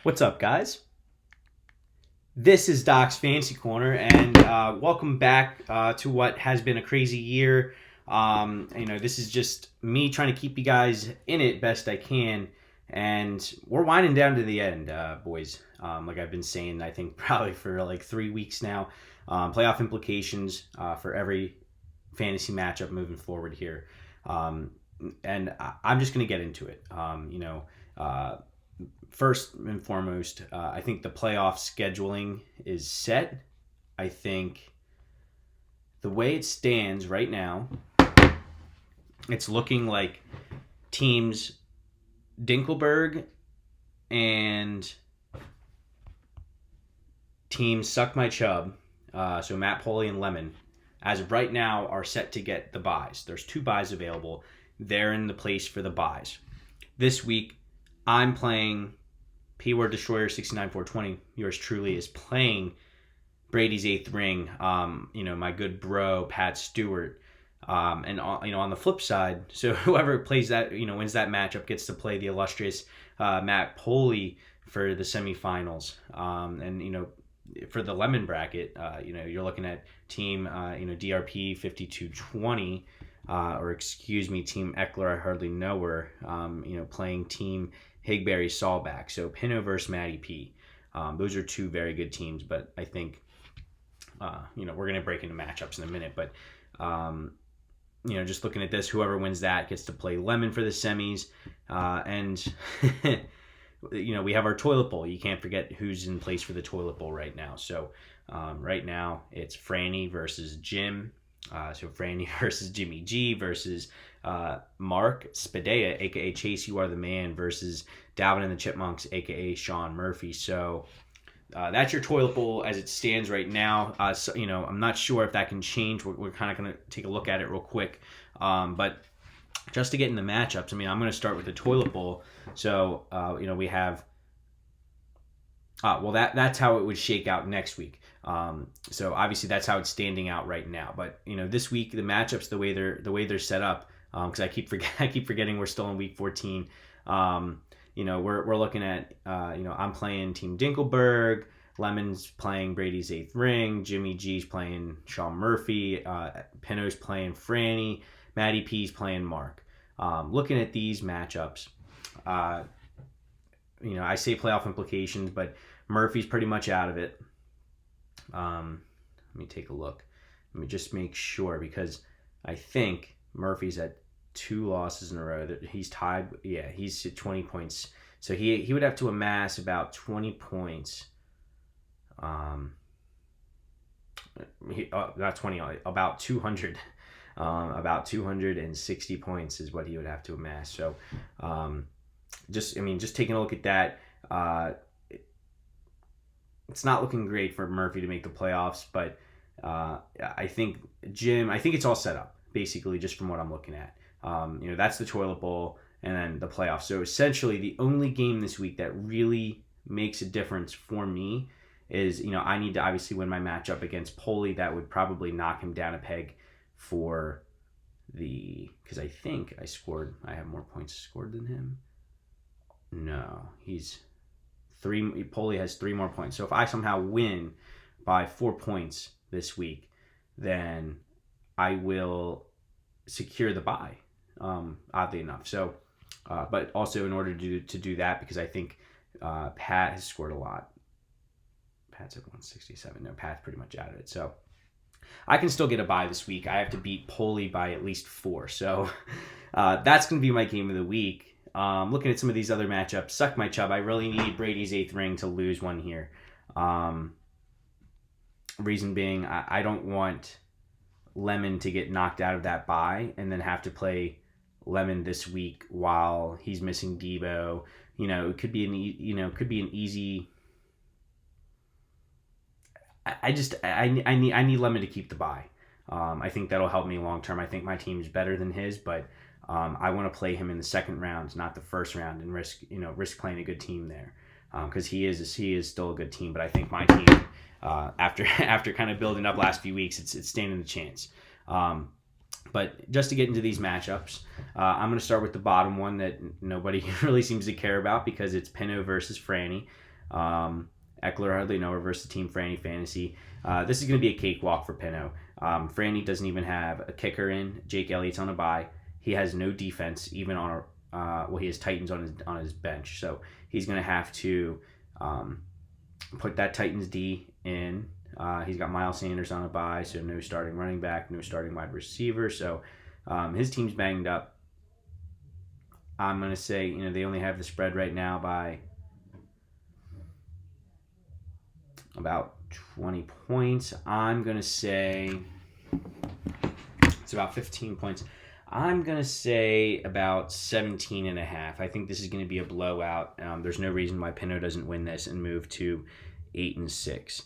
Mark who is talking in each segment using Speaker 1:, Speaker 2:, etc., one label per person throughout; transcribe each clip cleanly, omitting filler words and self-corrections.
Speaker 1: What's up, guys? This is Doc's Fantasy Corner, and welcome back to what has been a crazy year. This is just me trying to keep you guys in it best I can, and we're winding down to the end, boys. Like I've been saying, I think probably for like 3 weeks now. Playoff implications for every fantasy matchup moving forward here, and I'm just gonna get into it. First and foremost, I think the playoff scheduling is set. I think the way it stands right now, it's looking like teams Dinkelberg and teams Suck My Chub, so Matt Poley and Lemon, as of right now, are set to get the buys. There's 2 buys available. They're in the place for the buys. This week, I'm playing P-Word Destroyer 69420. Yours truly is playing Brady's Eighth Ring. My good bro Pat Stewart. On the flip side, so whoever plays that, wins that matchup gets to play the illustrious Matt Poley for the semifinals. For the lemon bracket, you're looking at team DRP 5220. Team Eckler, I hardly know her, playing team Higberry Sawback. So Pino versus Matty P. Those are 2 very good teams, but I think, we're going to break into matchups in a minute. But, just looking at this, whoever wins that gets to play Lemon for the semis. We have our toilet bowl. You can't forget who's in place for the toilet bowl right now. So right now it's Franny versus Jim. So Franny versus Jimmy G versus Mark Spadea, a.k.a. Chase You Are the Man, versus Dalvin and the Chipmunks, a.k.a. Sean Murphy. So that's your toilet bowl as it stands right now. I'm not sure if that can change. We're kind of going to take a look at it real quick. But just to get in the matchups, I'm going to start with the toilet bowl. So, we have... that's how it would shake out next week. So obviously that's how it's standing out right now. But this week the matchups, the way they're set up, because I keep forgetting we're still in week 14. We're looking at I'm playing Team Dinkelberg, Lemon's playing Brady's Eighth Ring, Jimmy G's playing Sean Murphy, Pino's playing Franny, Matty P's playing Mark. Looking at these matchups, I say playoff implications, but Murphy's pretty much out of it. Let me take a look. Let me just make sure, because I think Murphy's at 2 losses in a row. He's tied. Yeah, he's at 20 points. So he would have to amass about 20 points. Not 20, about 200. About 260 points is what he would have to amass. So, just taking a look at that, it's not looking great for Murphy to make the playoffs, but I think it's all set up, basically, just from what I'm looking at. That's the toilet bowl and then the playoffs. So essentially the only game this week that really makes a difference for me is, I need to obviously win my matchup against Poley. That would probably knock him down a peg because I think I have more points scored than him. No, Poley has 3 more points. So if I somehow win by 4 points this week, then I will secure the bye, oddly enough. So, but also in order to do that, because I think Pat has scored a lot. Pat's at 167. No, Pat's pretty much out of it. So I can still get a bye this week. I have to beat Poley by at least 4. So that's going to be my game of the week. Looking at some of these other matchups, Suck My Chub. I really need Brady's Eighth Ring to lose one here. Reason being, I don't want Lemon to get knocked out of that bye and then have to play Lemon this week while he's missing Debo. It could be an easy. I need Lemon to keep the bye. I think that'll help me long term. I think my team is better than his, but I want to play him in the second round, not the first round, and risk playing a good team there, because he is still a good team. But I think my team, after kind of building up last few weeks, it's standing a chance. But just to get into these matchups, I'm going to start with the bottom one that nobody really seems to care about, because it's Pino versus Franny. Eckler hardly know versus Team Franny Fantasy. This is going to be a cakewalk for Pinto. Franny doesn't even have a kicker in. Jake Elliott's on a bye. He has no defense, even on he has Titans on his bench. So he's going to have to put that Titans D in. He's got Miles Sanders on a bye, so no starting running back, no starting wide receiver. So his team's banged up. I'm going to say, they only have the spread right now by about 20 points. I'm going to say it's about 15 points. I'm going to say about 17 and a half. I think this is going to be a blowout. There's no reason why Pinto doesn't win this and move to 8-6.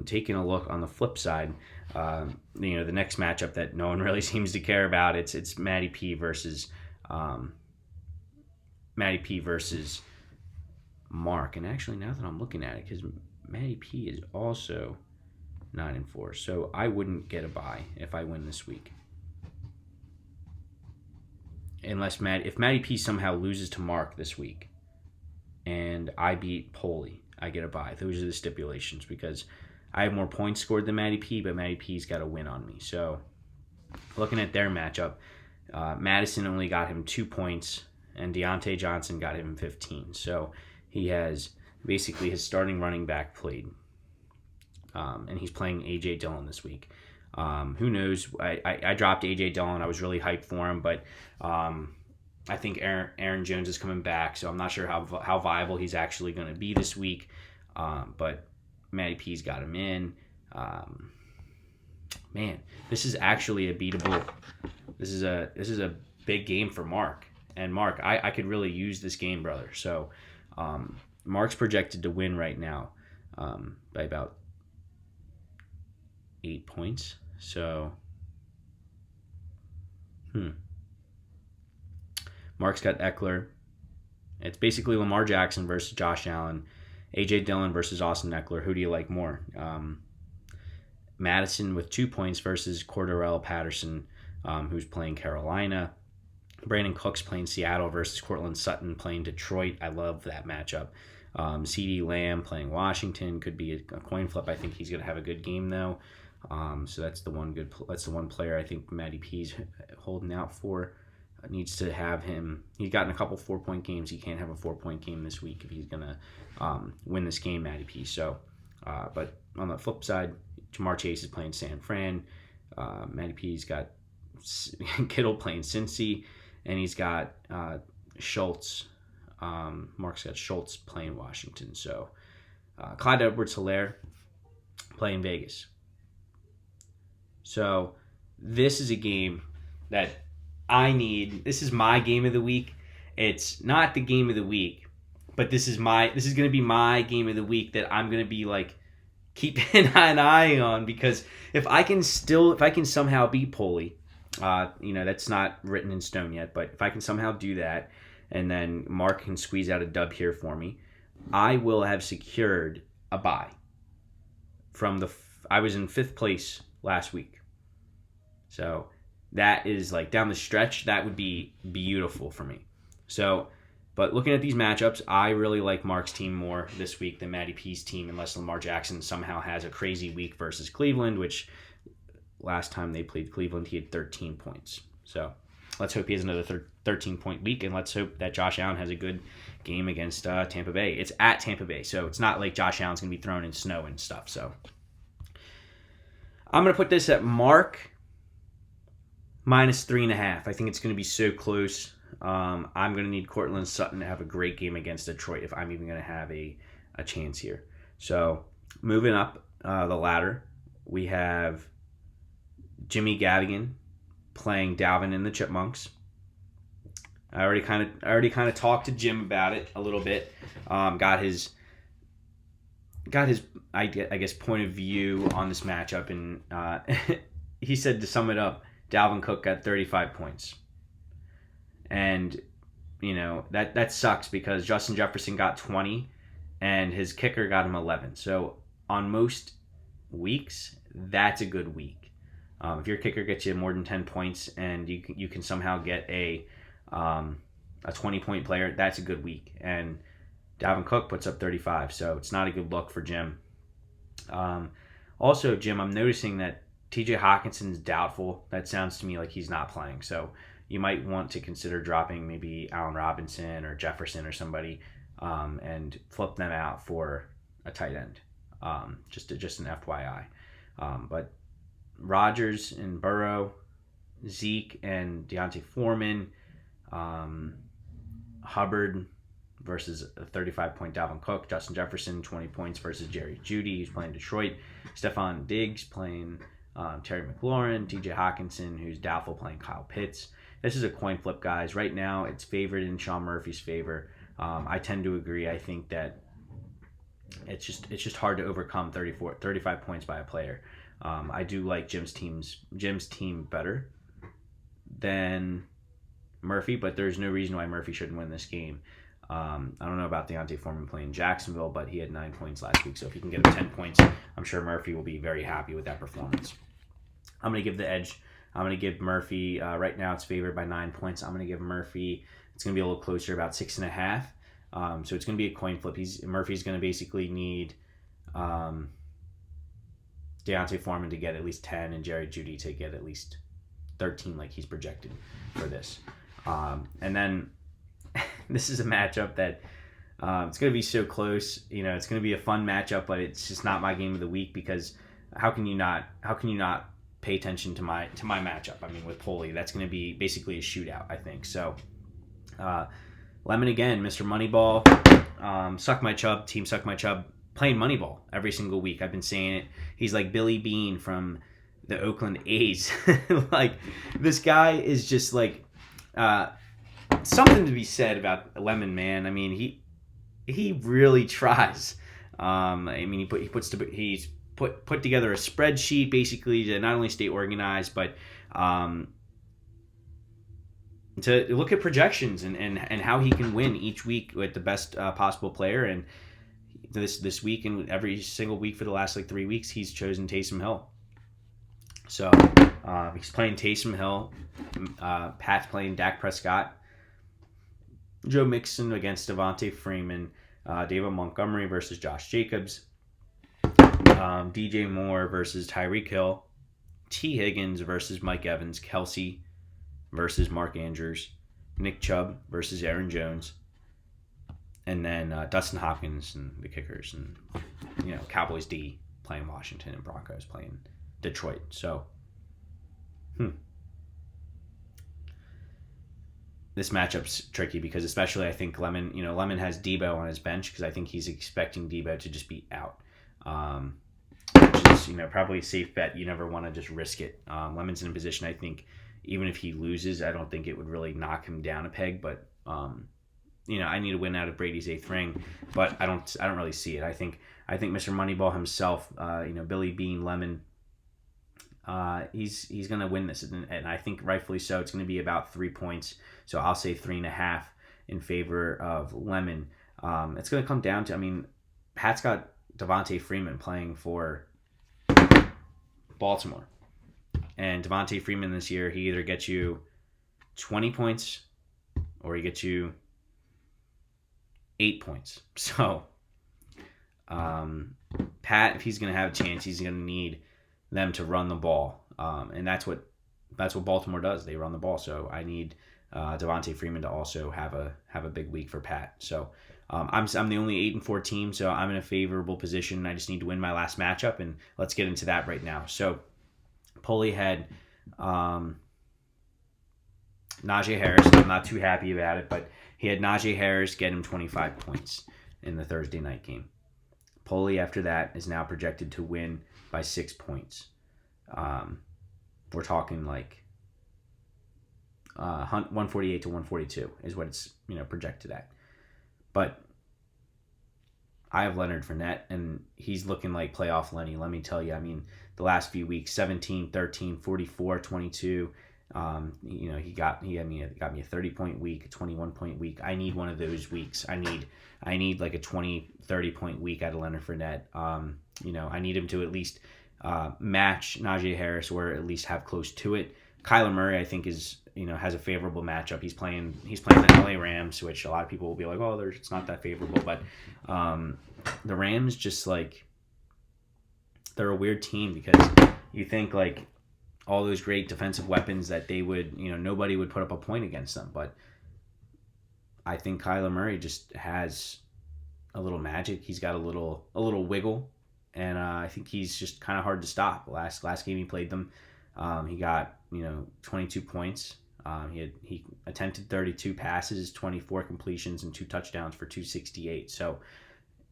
Speaker 1: Taking a look on the flip side, the next matchup that no one really seems to care about, it's Matty P versus Mark. And actually, now that I'm looking at it, because Matty P is also 9-4, so I wouldn't get a bye if I win this week. Unless if Matty P somehow loses to Mark this week, and I beat Poley, I get a bye. Those are the stipulations, because I have more points scored than Matty P, but Matty P's got a win on me. So, looking at their matchup, Madison only got him 2 points, and Deontay Johnson got him 15. So, he has basically his starting running back played, and he's playing A.J. Dillon this week. Who knows? I dropped A.J. Dillon. I was really hyped for him, but I think Aaron Jones is coming back, so I'm not sure how viable he's actually going to be this week. But Matty P's got him in. Man, this is actually a beatable. This is a big game for Mark. And Mark, I could really use this game, brother. So Mark's projected to win right now by about 8 points. So, Mark's got Eckler. It's basically Lamar Jackson versus Josh Allen. A.J. Dillon versus Austin Eckler. Who do you like more? Madison with 2 points versus Cordarrelle Patterson, who's playing Carolina. Brandon Cooks playing Seattle versus Cortland Sutton playing Detroit. I love that matchup. CeeDee Lamb playing Washington. Could be a coin flip. I think he's going to have a good game, though. So that's the one player I think Matty P's holding out for. Needs to have him. He's gotten a couple 4-point games. He can't have a 4-point game this week if he's gonna win this game, Matty P. So, but on the flip side, Jamar Chase is playing San Fran. Matty P's got Kittle playing Cincy, and he's got Schultz. Mark's got Schultz playing Washington. So, Clyde Edwards-Helaire playing Vegas. So, this is a game that I need. This is my game of the week. It's not the game of the week, but this is going to be my game of the week that I'm going to be like keeping an eye on, because if I can somehow beat Poley, that's not written in stone yet, but if I can somehow do that, and then Mark can squeeze out a dub here for me, I will have secured a bye. I was in 5th place last week. So that is like down the stretch, that would be beautiful for me. So, but looking at these matchups, I really like Mark's team more this week than Matty P's team, unless Lamar Jackson somehow has a crazy week versus Cleveland, which last time they played Cleveland, he had 13 points. So let's hope he has another 13-point week, and let's hope that Josh Allen has a good game against Tampa Bay. It's at Tampa Bay, so it's not like Josh Allen's going to be thrown in snow and stuff. So I'm going to put this at Mark -3.5. I think it's going to be so close. I'm going to need Cortland Sutton to have a great game against Detroit if I'm even going to have a chance here. So moving up the ladder, we have Jimmy Gavigan playing Dalvin and the Chipmunks. I already kind of talked to Jim about it a little bit. Got his I guess point of view on this matchup, and he said, to sum it up, Dalvin Cook got 35 points. And, that sucks because Justin Jefferson got 20 and his kicker got him 11. So on most weeks, that's a good week. If your kicker gets you more than 10 points and you can somehow get a 20-point player, that's a good week. And Dalvin Cook puts up 35, so it's not a good look for Jim. Also, Jim, I'm noticing that TJ Hawkinson's doubtful. That sounds to me like he's not playing. So you might want to consider dropping maybe Allen Robinson or Jefferson or somebody and flip them out for a tight end. Just an FYI. But Rodgers and Burrow, Zeke and Deontay Foreman, Hubbard versus a 35-point Dalvin Cook, Justin Jefferson 20 points versus Jerry Jeudy, who's playing Detroit, Stephon Diggs playing Terry McLaurin, TJ Hawkinson, who's doubtful, playing Kyle Pitts. This is a coin flip, guys. Right now, it's favored in Sean Murphy's favor. I tend to agree. I think that it's just hard to overcome 35 points by a player. I do like Jim's team better than Murphy, but there's no reason why Murphy shouldn't win this game. I don't know about Deontay Foreman playing Jacksonville, but he had 9 points last week, so if he can get him 10 points, I'm sure Murphy will be very happy with that performance. I'm going to give the edge. I'm going to give Murphy, right now it's favored by 9 points. I'm going to give Murphy, it's going to be a little closer, about 6.5. So it's going to be a coin flip. Murphy's going to basically need Deontay Foreman to get at least 10 and Jerry Jeudy to get at least 13 like he's projected for this. And then this is a matchup that it's going to be so close. It's going to be a fun matchup, but it's just not my game of the week because how can you not pay attention to my matchup? I mean, with Poli, that's going to be basically a shootout, I think. So, Lemon again, Mr. Moneyball, Suck My Chubb, Team Suck My Chubb, playing Moneyball every single week. I've been saying it. He's like Billy Bean from the Oakland A's. Like, this guy is just like something to be said about Lemon, man. I mean, he really tries. I mean, he's put together a spreadsheet basically to not only stay organized, but to look at projections and how he can win each week with the best possible player. And this week and every single week for the last 3 weeks, he's chosen Taysom Hill. So he's playing Taysom Hill. Pat's playing Dak Prescott. Joe Mixon against Devontae Freeman. David Montgomery versus Josh Jacobs. DJ Moore versus Tyreek Hill. T. Higgins versus Mike Evans. Kelsey versus Mark Andrews. Nick Chubb versus Aaron Jones. And then Dustin Hopkins and the kickers. And, Cowboys D playing Washington and Broncos playing Detroit. So, this matchup's tricky because especially I think Lemon has Debo on his bench because I think he's expecting Debo to just be out. Which is, probably a safe bet. You never want to just risk it. Lemon's in a position, I think, even if he loses, I don't think it would really knock him down a peg, but I need to win out of Brady's 8th ring, but I don't really see it. I think Mr. Moneyball himself, Billy Bean Lemon, he's going to win this, and I think rightfully so. It's going to be about 3 points, so I'll say 3.5 in favor of Lemon. It's going to come down to, Pat's got Devontae Freeman playing for Baltimore, and Devontae Freeman this year, he either gets you 20 points or he gets you 8 points. So, Pat, if he's going to have a chance, he's going to need them to run the ball, and that's what Baltimore does. They run the ball. So I need Devontae Freeman to also have a big week for Pat. So I'm the only 8-4 team, so I'm in a favorable position. I just need to win my last matchup, and let's get into that right now. So Poli had Najee Harris. I'm not too happy about it, but he had Najee Harris get him 25 points in the Thursday night game. Poli, after that, is now projected to win by 6 points. We're talking like 148 to 142 is what it's projected at. But I have Leonard Fournette, and he's looking like playoff Lenny. Let me tell you, the last few weeks, 17, 13, 44, 22. He got me a 30-point week, a 21-point week. I need one of those weeks. I need like a 20, 30-point week out of Leonard Fournette. I need him to at least match Najee Harris or at least have close to it. Kyler Murray, I think, is has a favorable matchup. He's playing the LA Rams, which a lot of people will be like, oh, it's not that favorable. But the Rams just like they're a weird team because you think like all those great defensive weapons that they would, nobody would put up a point against them. But I think Kyler Murray just has a little magic. He's got a little wiggle, and I think he's just kind of hard to stop. Last game he played them, he got 22 points. He attempted 32 passes, 24 completions, and 2 touchdowns for 268. So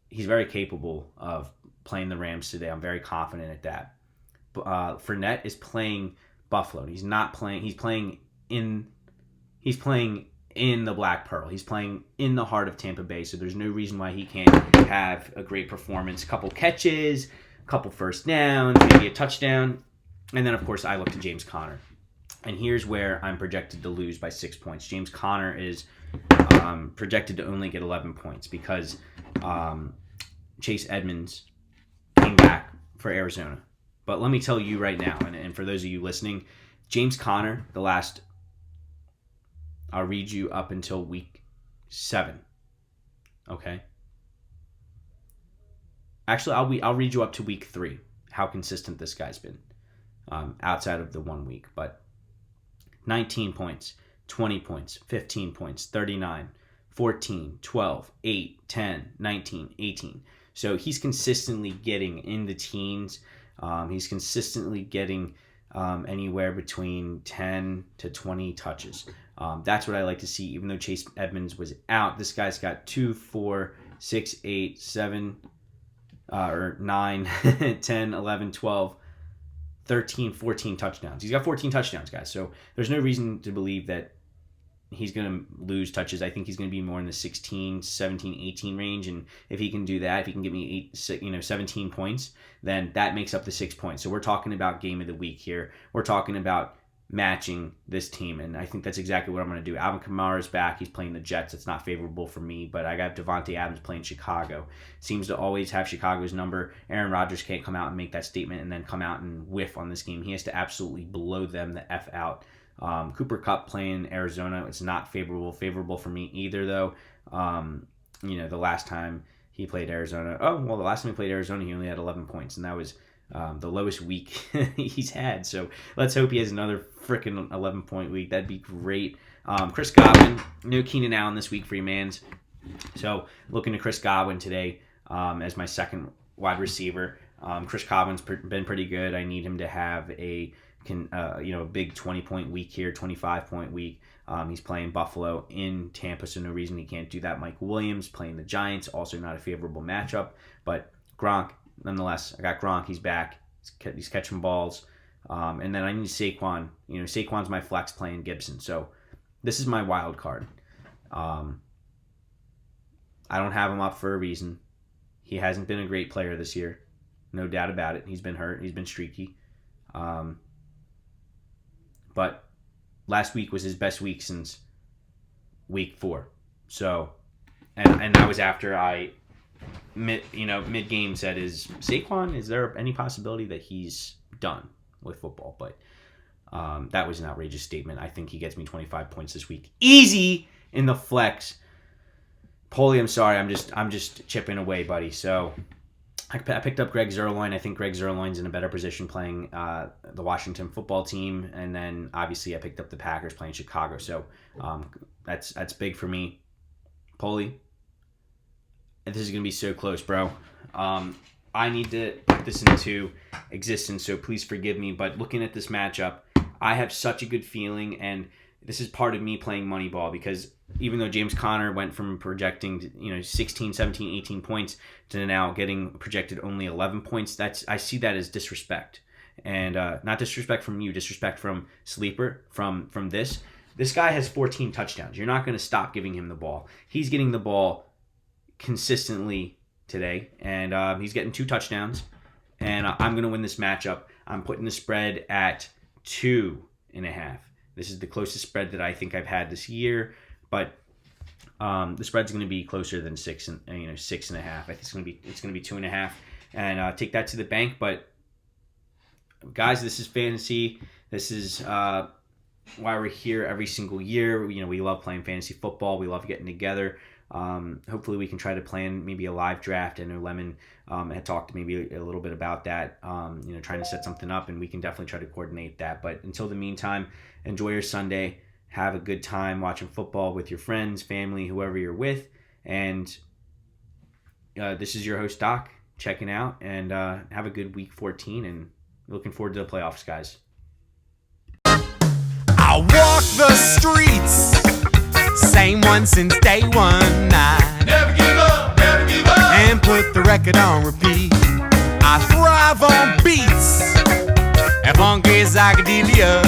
Speaker 1: he's very capable of playing the Rams today. I'm very confident at that. Fournette is playing Buffalo. He's not playing. He's playing in the Black Pearl. He's playing in the heart of Tampa Bay. So there's no reason why he can't have a great performance. A couple catches, a couple first downs, maybe a touchdown, and then of course I look to James Conner. And here's where I'm projected to lose by 6 points. James Conner is projected to only get 11 points because Chase Edmonds came back for Arizona. But let me tell you right now, and for those of you listening, James Conner, I'll read you up until week 7. Okay? Actually, I'll read you up to week 3, how consistent this guy's been outside of the 1 week. But 19 points, 20 points, 15 points, 39, 14, 12, 8, 10, 19, 18. So he's consistently getting in the teens. He's consistently getting anywhere between 10 to 20 touches. That's what I like to see. Even though Chase Edmonds was out, this guy's got 2, 4, 6, 8, 7, or 9, 10, 11, 12, 13, 14 touchdowns. He's got 14 touchdowns, guys. So there's no reason to believe that he's going to lose touches. I think he's going to be more in the 16, 17, 18 range. And if he can do that, if he can give me 17 points, then that makes up the 6 points. So we're talking about game of the week here. We're talking about matching this team, and I think that's exactly what I'm going to do. Alvin Kamara is back. He's playing the Jets. It's not favorable for me, but I got Devontae Adams playing Chicago. Seems to always have Chicago's number. Aaron Rodgers can't come out and make that statement and then come out and whiff on this game. He has to absolutely blow them the F out. Cooper Kupp playing Arizona. It's not favorable for me either, though. The last time he played Arizona. The last time he played Arizona, he only had 11 points, and that was the lowest week he's had. So let's hope he has another freaking 11-point week. That'd be great. Chris Godwin, no Keenan Allen this week for your mans. So looking to Chris Godwin today as my second wide receiver. Chris Godwin's been pretty good. I need him to have a big 20-point week here, 25-point week. He's playing Buffalo in Tampa, so no reason he can't do that. Mike Williams playing the Giants, also not a favorable matchup. But Gronk, nonetheless, I got Gronk. He's back. He's catching balls. And then I need Saquon. Saquon's my flex playing Gibson. So this is my wild card. I don't have him up for a reason. He hasn't been a great player this year. No doubt about it. He's been hurt. He's been streaky. But last week was his best week since week 4. So, and that was after I mid-game said, is there any possibility that he's done with football? But that was an outrageous statement. I think he gets me 25 points this week. Easy in the flex. Paulie, I'm sorry. I'm just chipping away, buddy. So I picked up Greg Zuerlein. I think Greg Zuerlein's in a better position playing the Washington football team. And then, obviously, I picked up the Packers playing Chicago. So that's big for me. Paulie, this is going to be so close, bro. I need to put this into existence, so please forgive me. But looking at this matchup, I have such a good feeling, and this is part of me playing Moneyball, because even though James Conner went from projecting 16, 17, 18 points to now getting projected only 11 points, I see that as disrespect. And not disrespect from you, disrespect from Sleeper, from this. This guy has 14 touchdowns. You're not going to stop giving him the ball. He's getting the ball consistently today, and he's getting 2 touchdowns. And I'm going to win this matchup. I'm putting the spread at 2.5. This is the closest spread that I think I've had this year, but the spread's going to be closer than 6 and 6.5. I think it's going to be 2.5, and take that to the bank. But guys, this is fantasy. This is why we're here every single year. You know, we love playing fantasy football. We love getting together. Hopefully we can try to plan maybe a live draft. I know Lemon had talked maybe a little bit about that, you know, trying to set something up, and we can definitely try to coordinate that. But until the meantime, enjoy your Sunday. Have a good time watching football with your friends, family, whoever you're with. And this is your host, Doc, checking out. And have a good week 14, and looking forward to the playoffs, guys.
Speaker 2: I walk the streets, same one since day one. I
Speaker 3: Never give up,
Speaker 2: and put the record on repeat. I thrive on beats and funky psychedelia.